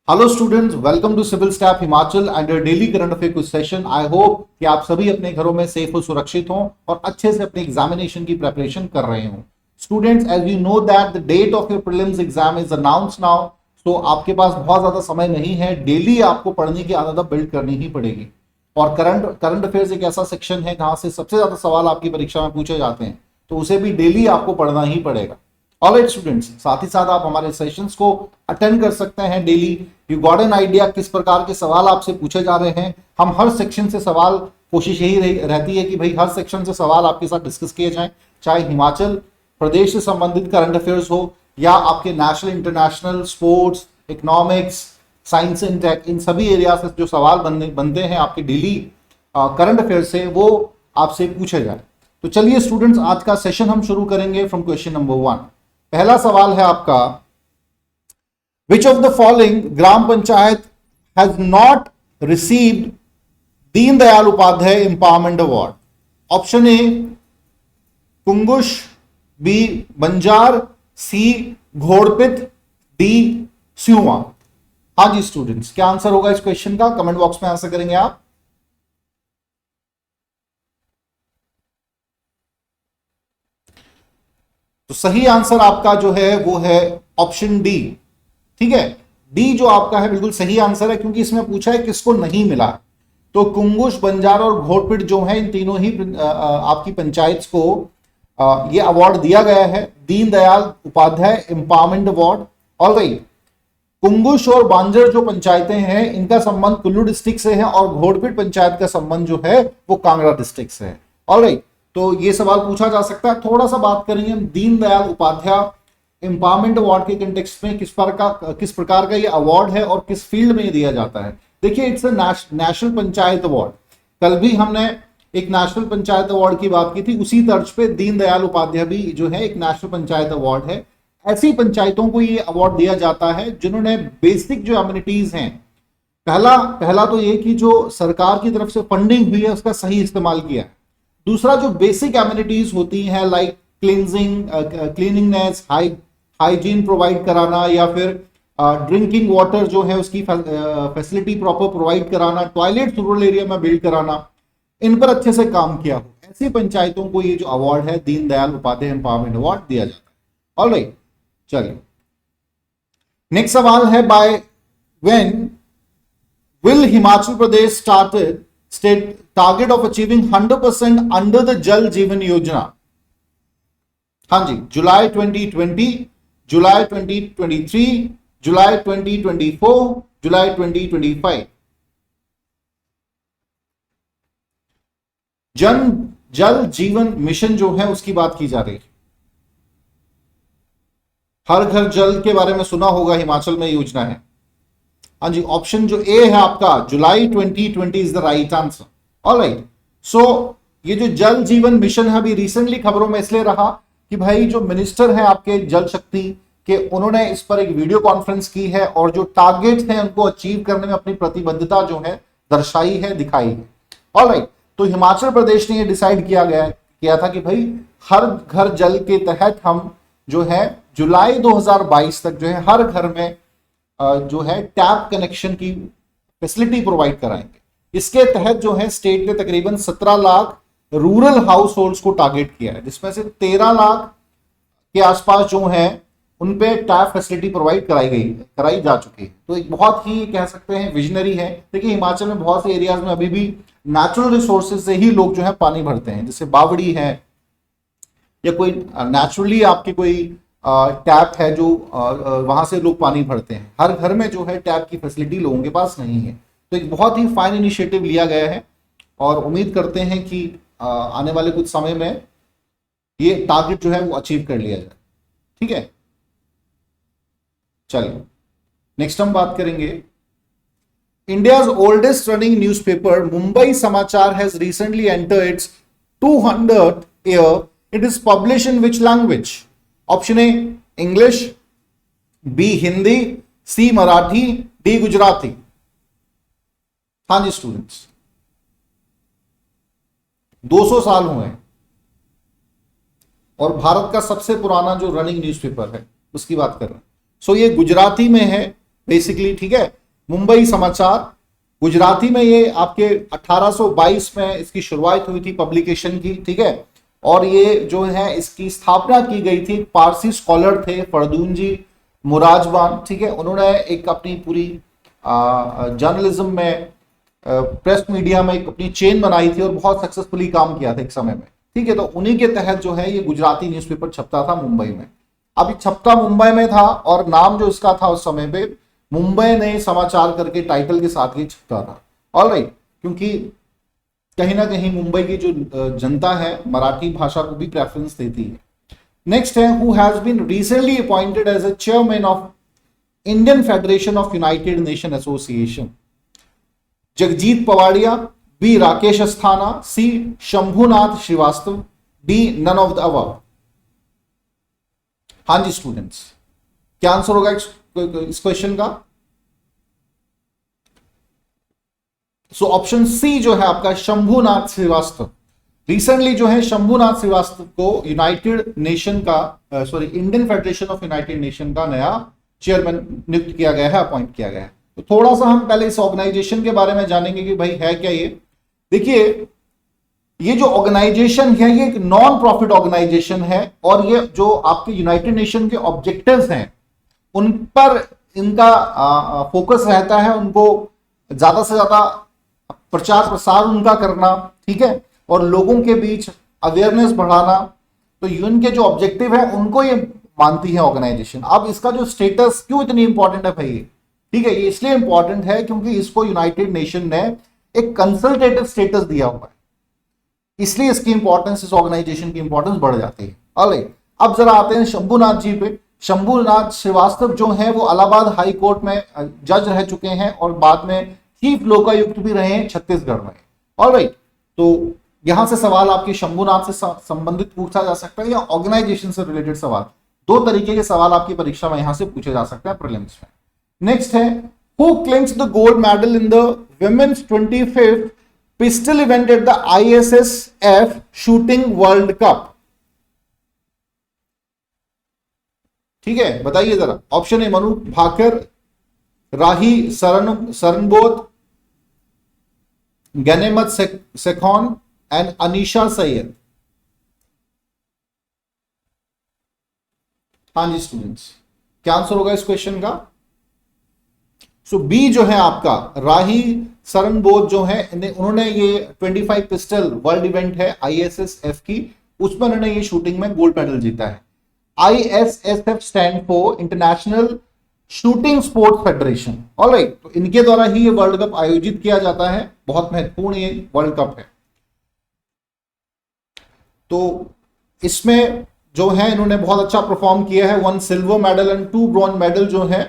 Hello students, welcome to civil staff Himachal and daily current affair quiz session. I hope कि आप सभी अपने घरों में सेफ और सुरक्षित हों और अच्छे से अपने एग्जामिनेशन की प्रिपरेशन कर रहे हों। Students, as you know that the date of your prelims exam is announce now, तो आपके पास बहुत ज्यादा समय नहीं है। डेली आपको पढ़ने की आदत बिल्ड करनी ही पड़ेगी। और करंट अफेयर्स एक ऐसा सेक्शन है जहां से सबसे ज्यादा सवाल आपकी परीक्षा में पूछे जाते हैं, तो उसे भी डेली आपको पढ़ना ही पड़ेगा। ऑलराइट स्टूडेंट्स, साथ ही साथ आप हमारे सेशंस को अटेंड कर सकते हैं daily. You got an idea किस प्रकार के सवाल आपसे पूछे जा रहे हैं। हम हर सेक्शन से सवाल, कोशिश यही रहती है कि भाई हर सेक्शन से सवाल आपके साथ डिस्कस किए जाएं, चाहे हिमाचल प्रदेश से संबंधित करंट अफेयर्स हो या आपके national, international, sports, economics, science and tech, इन सभी एरिया से जो सवाल बनते हैं आपके डेली करंट अफेयर से, वो आपसे पूछे जाए। तो चलिए स्टूडेंट्स, आज का सेशन हम शुरू करेंगे फ्रॉम क्वेश्चन नंबर 1। पहला सवाल है आपका, which of the following gram panchayat has not received Deendayal Upadhyay empowerment award? Option A Kungush, B Banjar, C Ghorpit, D Syuma. हाँ जी स्टूडेंट्स, क्या आंसर होगा इस क्वेश्चन का? कमेंट बॉक्स में आंसर करेंगे आप। तो सही आंसर आपका जो है वो है ऑप्शन डी। ठीक है, डी जो आपका है बिल्कुल सही आंसर है, क्योंकि इसमें पूछा है किसको नहीं मिला। तो कुंगुश, बंजार और घोड़पिट जो है, इन तीनों ही आपकी पंचायत को ये अवार्ड दिया गया है, Deendayal Upadhyay empowerment award. Alright, Kungush और बांजर जो पंचायतें हैं, इनका संबंध कुल्लू डिस्ट्रिक्ट से है और घोड़पिट पंचायत का संबंध जो है वो कांगड़ा डिस्ट्रिक्ट से है। ऑलराइट, तो ये सवाल पूछा जा सकता है। थोड़ा सा बात करेंगे हम दीनदयाल उपाध्याय एम्पावरमेंट अवार्ड के कंटेक्स्ट में, किस प्रकार का ये अवार्ड है और किस फील्ड में दिया जाता है। देखिए, it's a national panchayat award. कल भी हमने एक नेशनल पंचायत अवार्ड की बात की थी, उसी तर्ज पे दीनदयाल उपाध्याय भी जो है एक नेशनल पंचायत अवार्ड है। ऐसी पंचायतों को ये अवार्ड दिया जाता है जिन्होंने बेसिक जो एमिनिटीज हैं, पहला तो ये कि जो सरकार की तरफ से फंडिंग हुई है उसका सही इस्तेमाल किया है। दूसरा, जो बेसिक एमिनिटीज होती हैं लाइक क्लीनिंगनेस, हाइजीन प्रोवाइड कराना, या फिर ड्रिंकिंग वाटर जो है उसकी फैसिलिटी प्रॉपर प्रोवाइड कराना, टॉयलेट रूरल एरिया में बिल्ड कराना, इन पर अच्छे से काम किया हो, ऐसी पंचायतों को ये जो अवार्ड है दीनदयाल उपाध्याय एम्पावरमेंट अवार्ड दिया जाता है। ऑलराइट, चलिए नेक्स्ट सवाल है, by when will Himachal Pradesh started state target of achieving 100% under the जल जीवन योजना? हाँ जी, जुलाई 2020, जुलाई 2023, जुलाई 2024, जुलाई 2025। जल जीवन मिशन जो है उसकी बात की जा रही है। हर घर जल के बारे में सुना होगा, हिमाचल में योजना है। हाँ जी, ऑप्शन जो ए है आपका July 2020 is the right answer. Alright, so ये जो जल जीवन मिशन है अभी रिसेंटली खबरों में इसलिए रहा कि भाई जो मिनिस्टर हैं आपके जल शक्ति के, उन्होंने इस पर एक वीडियो कॉन्फ्रेंस की है और जो टारगेट हैं उनको अचीव करने में अपनी प्रतिबद्धता जो है दर्शाई है, दिखाई है। ऑलराइट, तो हिमाचल प्रदेश ने ये डिसाइड किया था कि भाई हर घर जल के तहत हम जो है जुलाई 2022 तक जो है हर घर में जो है टैप कनेक्शन की फैसिलिटी प्रोवाइड कराएंगे। इसके तहत जो है स्टेट ने तकरीबन 17 लाख रूरल हाउस होल्ड्स को टारगेट किया है, जिसमें से 13 लाख के आसपास जो है उन पे टैप फैसिलिटी प्रोवाइड कराई जा चुकी है। तो एक बहुत ही कह सकते हैं विजनरी है। देखिए, हिमाचल में बहुत से एरियाज में अभी भी नेचुरल रिसोर्सेज से ही लोग जो है पानी भरते हैं, जैसे बावड़ी है या कोई नेचुरली आपकी कोई टैप है जो वहां से लोग पानी भरते हैं। हर घर में जो है टैप की फैसिलिटी लोगों के पास नहीं है। तो एक बहुत ही फाइन इनिशिएटिव लिया गया है और उम्मीद करते हैं कि आने वाले कुछ समय में ये टारगेट जो है वो अचीव कर लिया जाए। ठीक है, चलिए नेक्स्ट हम बात करेंगे, India's oldest running newspaper Mumbai Samachar has recently entered its 200th year. It is publish in which language? Option A English, B Hindi, C Marathi, D Gujarati. हाँ जी स्टूडेंट्स, 200 साल हुए हैं और भारत का सबसे पुराना जो रनिंग न्यूज़पेपर है उसकी बात कर रहे हैं। सो ये गुजराती में है, बेसिकली, ठीक है। मुंबई समाचार, गुजराती में ये आपके 1822 में इसकी शुरुआत हुई थी पब्लिकेशन की, ठीक है। और ये जो है इसकी स्थापना की गई थी, पारसी स्कॉलर थे फरदून जी मुराजबान, ठीक है। उन्होंने एक अपनी पूरी जर्नलिज्म में, प्रेस मीडिया में एक अपनी चेन बनाई थी और बहुत सक्सेसफुली काम किया था एक समय में, ठीक है। तो उन्हीं के तहत जो है ये गुजराती न्यूज़पेपर छपता था मुंबई में। अभी छपता मुंबई में था और नाम जो इसका था उस समय पे मुंबई नए समाचार करके टाइटल के साथ ही छपता था। ऑलराइट, क्योंकि कहीं ना कहीं मुंबई की जो जनता है मराठी भाषा को भी प्रेफरेंस देती है। नेक्स्ट है, who has been recently appointed as a chairman of Indian federation of united nation association. Jagjit Pavadia, B Rakesh Asthana, C Shambhunath Srivastava, D none of the above. हाँ जी स्टूडेंट्स, क्या आंसर होगा इस क्वेश्चन का? सो ऑप्शन सी जो है आपका शंभुनाथ श्रीवास्तव। रिसेंटली जो है शंभुनाथ श्रीवास्तव को यूनाइटेड नेशन का Indian federation of united nation का नया चेयरमैन नियुक्त किया गया है, अपॉइंट किया गया है। तो थोड़ा सा हम पहले इस ऑर्गेनाइजेशन के बारे में जानेंगे कि भाई है क्या ये। देखिए, ये जो ऑर्गेनाइजेशन है ये एक नॉन प्रॉफिट ऑर्गेनाइजेशन है और ये जो आपके यूनाइटेड नेशन के ऑब्जेक्टिव्स हैं उन पर इनका फोकस रहता है, उनको ज्यादा से ज्यादा प्रचार प्रसार उनका करना, ठीक है, और लोगों के बीच अवेयरनेस बढ़ाना। तो यूएन के जो ऑब्जेक्टिव है उनको ये मानती है ऑर्गेनाइजेशन। अब इसका जो स्टेटस क्यों इतनी इंपॉर्टेंट है भाई, ठीक है, ये इसलिए इंपॉर्टेंट है क्योंकि इसको यूनाइटेड नेशन ने एक कंसल्टेटिव स्टेटस दिया हुआ है, इसलिए इसकी इंपॉर्टेंस, इस ऑर्गेनाइजेशन की इंपॉर्टेंस बढ़ जाती है। ऑलराइट, अब जरा आते हैं शंभुनाथ जी पे। शंभुनाथ श्रीवास्तव जो है वो इलाहाबाद हाई कोर्ट में जज रह चुके हैं और बाद में चीफ लोकायुक्त भी रहे हैं छत्तीसगढ़ में। ऑलराइट, तो यहां से सवाल आपके शंभुनाथ से संबंधित पूछा जा सकता है या ऑर्गेनाइजेशन से रिलेटेड सवाल, दो तरीके के सवाल आपकी परीक्षा में यहां से पूछे जा सकते हैं प्रीलिम्स में। नेक्स्ट है, who claims the gold medal in the women's 25th pistol event at the ISSF shooting world cup. ठीक है, बताइए जरा। Option A Manu Bhaker, Rahi Sarnobat, Ganemat Sekhon and Anisha Sayyed. हाँ जी स्टूडेंट्स, क्या आंसर होगा इस क्वेश्चन का? सो बी जो है आपका राही सरनबोध जो है उन्होंने ये 25 पिस्टल वर्ल्ड इवेंट है ISSF की, उसमें उन्होंने ये शूटिंग में गोल्ड मेडल जीता है। ISSF stand for international shooting sports federation. Alright, तो इनके द्वारा ही ये वर्ल्ड कप आयोजित किया जाता है, बहुत महत्वपूर्ण ये वर्ल्ड कप है। तो इसमें जो है इन्होंने बहुत अच्छा परफॉर्म किया है, 1 silver medal and 2 bronze medal जो है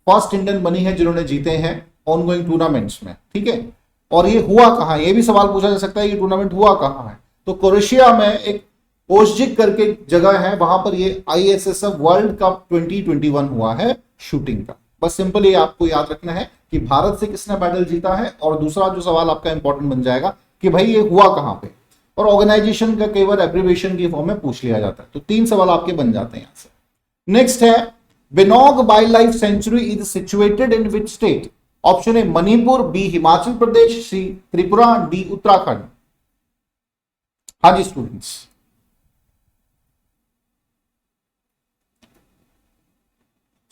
फर्स्ट इंडियन बनी है जिन्होंने जीते हैं ऑनगोइंग टूर्नामेंट्स में, ठीक है। और ये हुआ कहां, ये भी सवाल पूछा जा सकता है, ये टूर्नामेंट हुआ कहां है? तो क्रोएशिया में एक ओस्जिक करके जगह है, वहां पर ये ISSF वर्ल्ड कप 2021 हुआ है शूटिंग का। बस सिंपल ये आपको याद रखना है कि भारत से किसने मेडल जीता है, और दूसरा जो सवाल आपका इंपॉर्टेंट बन जाएगा कि भाई ये हुआ कहां पे, और ऑर्गेनाइजेशन का केवल एब्रिविएशन की फॉर्म में पूछ लिया जाता है। तो 3 सवाल आपके बन जाते हैं यहां से। नेक्स्ट है, Benog wild life sanctuary is situated in which state? Option A Manipur, B Himachal Pradesh, C Tripura, D Uttarakhand. हाँ जी स्टूडेंट्स,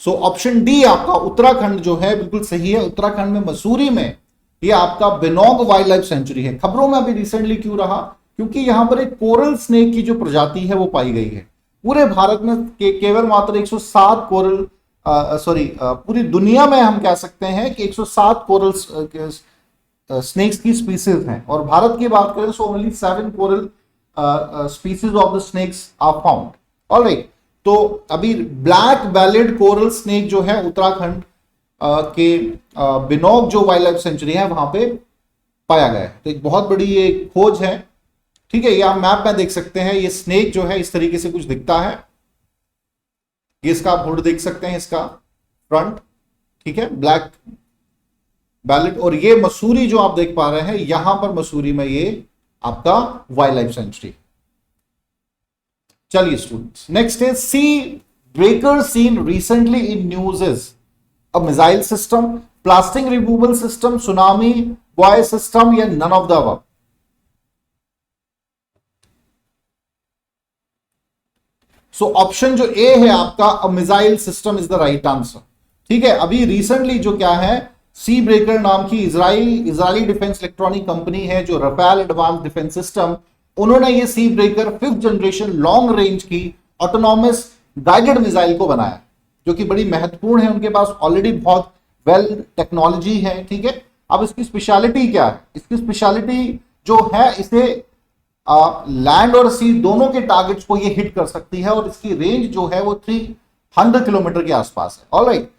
सो ऑप्शन डी आपका उत्तराखंड जो है बिल्कुल सही है। उत्तराखंड में मसूरी में ये आपका बेनौग वाइल्ड लाइफ सेंचुरी है। खबरों में अभी रिसेंटली क्यों रहा? क्योंकि यहां पर एक कोरल स्नेक की जो प्रजाति है वो पाई गई है। पूरे भारत में केवल मात्र 107 कोरल पूरी दुनिया में हम कह सकते हैं कि 107 कोरल स्नेक्स की स्पीसीज हैं, और भारत की बात करें तो only 7 coral species of the snakes are found. Alright, तो अभी ब्लैक बैलेड कोरल स्नेक जो है उत्तराखंड के बेनौग जो वाइल्ड लाइफ सेंचुरी है वहां पे पाया गया है। तो एक बहुत बड़ी ये खोज है, ठीक है। ये आप मैप में देख सकते हैं, ये स्नेक जो है इस तरीके से कुछ दिखता है, ये इसका आप हुड देख सकते हैं, इसका फ्रंट, ठीक है, ब्लैक बैलेट। और ये मसूरी जो आप देख पा रहे हैं, यहां पर मसूरी में ये आपका वाइल्ड लाइफ सेंचुरी। चलिए स्टूडेंट्स, नेक्स्ट है, sea breaker seen recently in news is a missile system, plastic removal system, tsunami buoy system, या none of the above? So option जो ए है आपका missile system is the right answer. ठीक है, अभी recently जो क्या है, सी ब्रेकर नाम की इजरायली डिफेंस इलेक्ट्रॉनिक कंपनी है, जो रफेल एडवांस डिफेंस सिस्टम, उन्होंने ये sea breaker 5th generation long range की ऑटोनॉमस गाइडेड मिसाइल को बनाया, जो कि बड़ी महत्वपूर्ण है। उनके पास ऑलरेडी बहुत वेल टेक्नोलॉजी है। ठीक है, अब इसकी स्पेशलिटी क्या है? इसकी स्पेशलिटी जो है, इसे लैंड और सी दोनों के टारगेट्स को ये हिट कर सकती है, और इसकी रेंज जो है वो 300 किलोमीटर के आसपास है। ऑलराइट,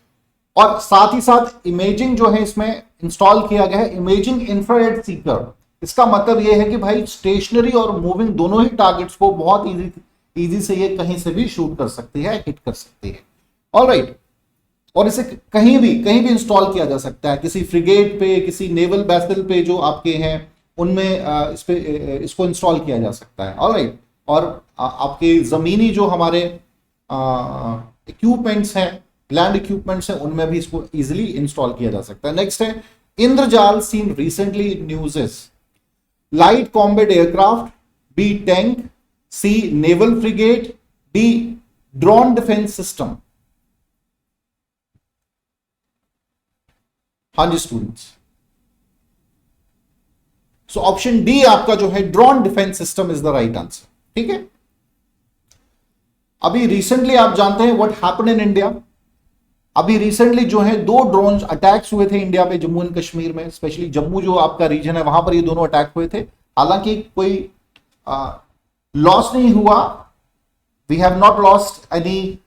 और साथ ही साथ इमेजिंग जो है इसमें इंस्टॉल किया गया है, इमेजिंग इंफ्रारेड सीकर। इसका मतलब ये है कि भाई स्टेशनरी और मूविंग दोनों ही टारगेट्स को बहुत इजी से ये कहीं से भी शूट कर सकती है, हिट कर सकती है। ऑलराइट, और इसे कहीं भी इंस्टॉल किया जा सकता है, किसी फ्रिगेट पे, किसी नेवल वेसल पे जो आपके हैं उनमें इसको इंस्टॉल किया जा सकता है। ऑलराइट, और आपके जमीनी जो हमारे इक्विपमेंट्स हैं, लैंड इक्विपमेंट्स हैं, उनमें भी इसको इजीली इंस्टॉल किया जा सकता है। नेक्स्ट है Indrajaal seen recently in newses, light combat aircraft, B tank, C naval frigate, D drone defence system. हाँ जी स्टूडेंट्स, सो ऑप्शन डी आपका जो है drone defence system is the right answer. ठीक है, अभी रिसेंटली आप जानते हैं व्हाट हैपेंड इन इंडिया। अभी रिसेंटली जो है 2 ड्रोन अटैक्स हुए थे इंडिया पे, जम्मू एंड कश्मीर में, स्पेशली जम्मू जो आपका रीजन है वहां पर ये दोनों अटैक हुए थे। हालांकि कोई लॉस नहीं हुआ, we have not lost any,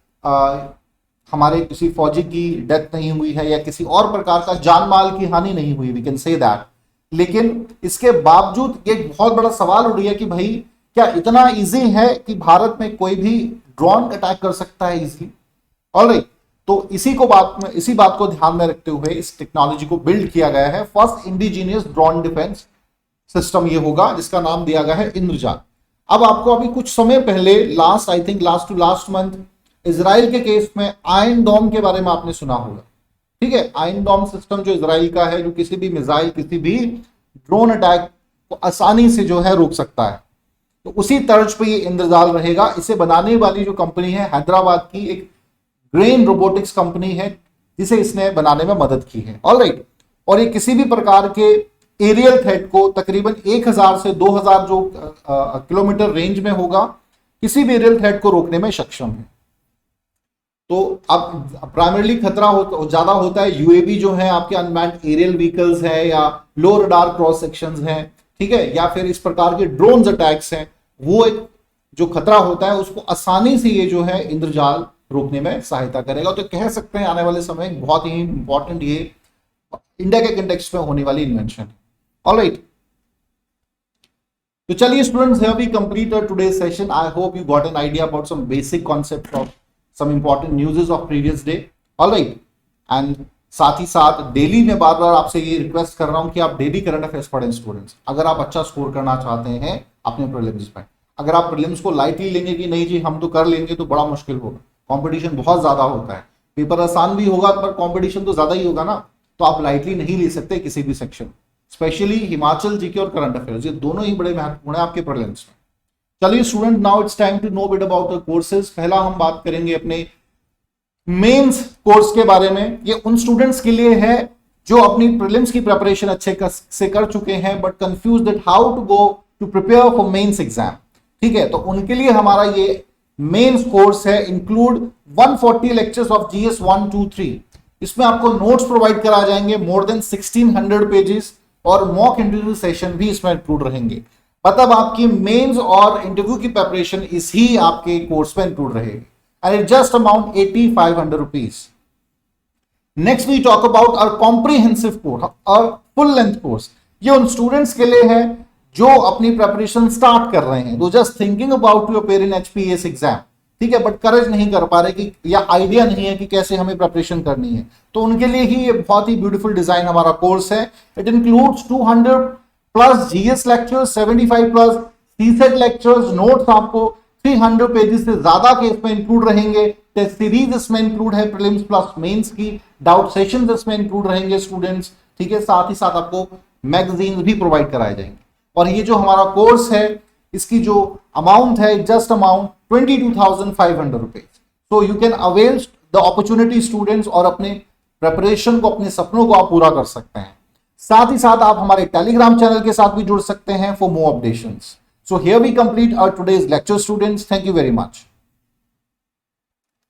हमारे किसी फौजी की डेथ नहीं हुई है या किसी और प्रकार का जान माल की हानि नहीं हुई, वी कैन से दैट। लेकिन इसके बावजूद ये बहुत बड़ा सवाल उठ गया कि भाई क्या इतना इजी है कि भारत में कोई भी ड्रोन अटैक कर सकता है इजीली? ऑलराइट, तो इसी बात को ध्यान में रखते हुए इस टेक्नोलॉजी को बिल्ड किया गया है। First indigenous drone defence system ये होगा, जिसका नाम दिया गया है इंद्रजाल। अब आपको अभी कुछ समय पहले last to last month Israel के केस में आयरन डोम के बारे में आपने सुना होगा। ठीक है, आयरन डोम सिस्टम जो इजराइल का है, जो किसी भी मिसाइल, किसी भी ड्रोन अटैक को आसानी से जो है रोक सकता है, तो उसी तर्ज पे ये इंद्रजाल रहेगा। इसे बनाने वाली जो कंपनी है हैदराबाद की एक ग्रेन रोबोटिक्स कंपनी है, जिसे इसने बनाने में मदद की है। ऑलराइट, और ये किसी भी प्रकार के एरियल थ्रेट को तकरीबन 1000 से 2000 जो किलोमीटर रेंज में होगा, किसी भी एरियल थ्रेट को रोकने में सक्षम है। तो अब प्राइमरीली खतरा ज्यादा होता है यूएवी जो है आपके अनमैन्ड एरियल व्हीकल्स है, या लो रडार क्रॉस सेक्शंस हैं, ठीक है, या फिर इस प्रकार के ड्रोन्स अटैक्स हैं। वो एक जो खतरा होता है उसको आसानी से ये जो है इंद्रजाल रोकने में सहायता करेगा। तो कह सकते हैं आने वाले समय बहुत ही इंपॉर्टेंट ये इंडिया के कंटेक्स्ट में होने वाली इन्वेंशन। ऑलराइट, तो चलिए students, here we complete today's session. I hope you got an idea about some basic concept of some important news of previous day. All right, and साथ ही साथ daily में बार बार आपसे ये रिक्वेस्ट कर रहा हूं कि आप डेली करंट अफेयर्स पढ़ें स्टूडेंट्स, अगर आप अच्छा स्कोर करना चाहते हैं अपने प्रीलिम्स में। अगर आप प्रीलिम्स को लाइटली लेंगे कि नहीं जी हम तो कर लेंगे, तो बड़ा मुश्किल होगा, कंपटीशन बहुत ज्यादा होता है। पेपर आसान भी होगा पर कंपटीशन तो ज्यादा ही होगा ना, तो आप लाइटली नहीं ले सकते किसी भी सेक्शन, स्पेशली हिमाचल जीके और करंट अफेयर्स, ये दोनों ही बड़े महत्वपूर्ण है आपके प्रीलिम्स में। चलिए student, now it's time to know bit about the courses. पहला हम बात करेंगे अपने मेंस कोर्स के बारे में। ये उन स्टूडेंट्स के लिए है जो अपनी प्रीलिम्स की प्रिपरेशन अच्छे से कर चुके हैं but confuse that how to go to prepare for mains exam. ठीक है, तो उनके लिए हमारा ये मेंस कोर्स है, इंक्लूड 140 लेक्चर्स ऑफ जीएस 1, 2, 3। इसमें आपको नोट्स प्रोवाइड करा जाएंगे, मोर देन 1600 पेजेस, और मॉक इंटरव्यू सेशन भी इसमें इंक्लूड रहेंगे। मतलब आपकी मेंस और इंटरव्यू की प्रिपरेशन इसी आपके कोर्स में इंक्लूड रहेगी, and it just amount 8500 rupees. Next we talk about our comprehensive course और फुल लेंथ कोर्स। ये उन स्टूडेंट्स के लिए है जो अपनी प्रिपरेशन स्टार्ट कर रहे हैं, जो just thinking about to appear in HPS exam, ठीक है, बट करेज नहीं कर पा रहे कि या आइडिया नहीं है कि कैसे हमें प्रिपरेशन करनी है, तो उनके लिए ही ये बहुत ही ब्यूटीफुल डिजाइन हमारा कोर्स है। It includes 200 plus GS lectures, 75 plus CSAT lectures, notes आपको 300 पेजेस से ज्यादा के इसमें इंक्लूड रहेंगे, टेस्ट सीरीज इसमें इंक्लूड है प्रीलिम्स प्लस मेंस की, डाउट सेशंस इसमें इंक्लूड रहेंगे स्टूडेंट्स, ठीक है। साथ ही साथ आपको मैगजीन भी प्रोवाइड कराए जाएंगे। और ये जो हमारा कोर्स है इसकी जो अमाउंट है just amount 22,500 rupees. So you can avail the opportunity students, और अपने प्रेपरेशन को, अपने सपनों को आप पूरा कर सकते हैं। साथ ही साथ आप हमारे टेलीग्राम चैनल के साथ भी जुड़ सकते हैं for more updations. So here we complete our today's lecture students. Thank you very much.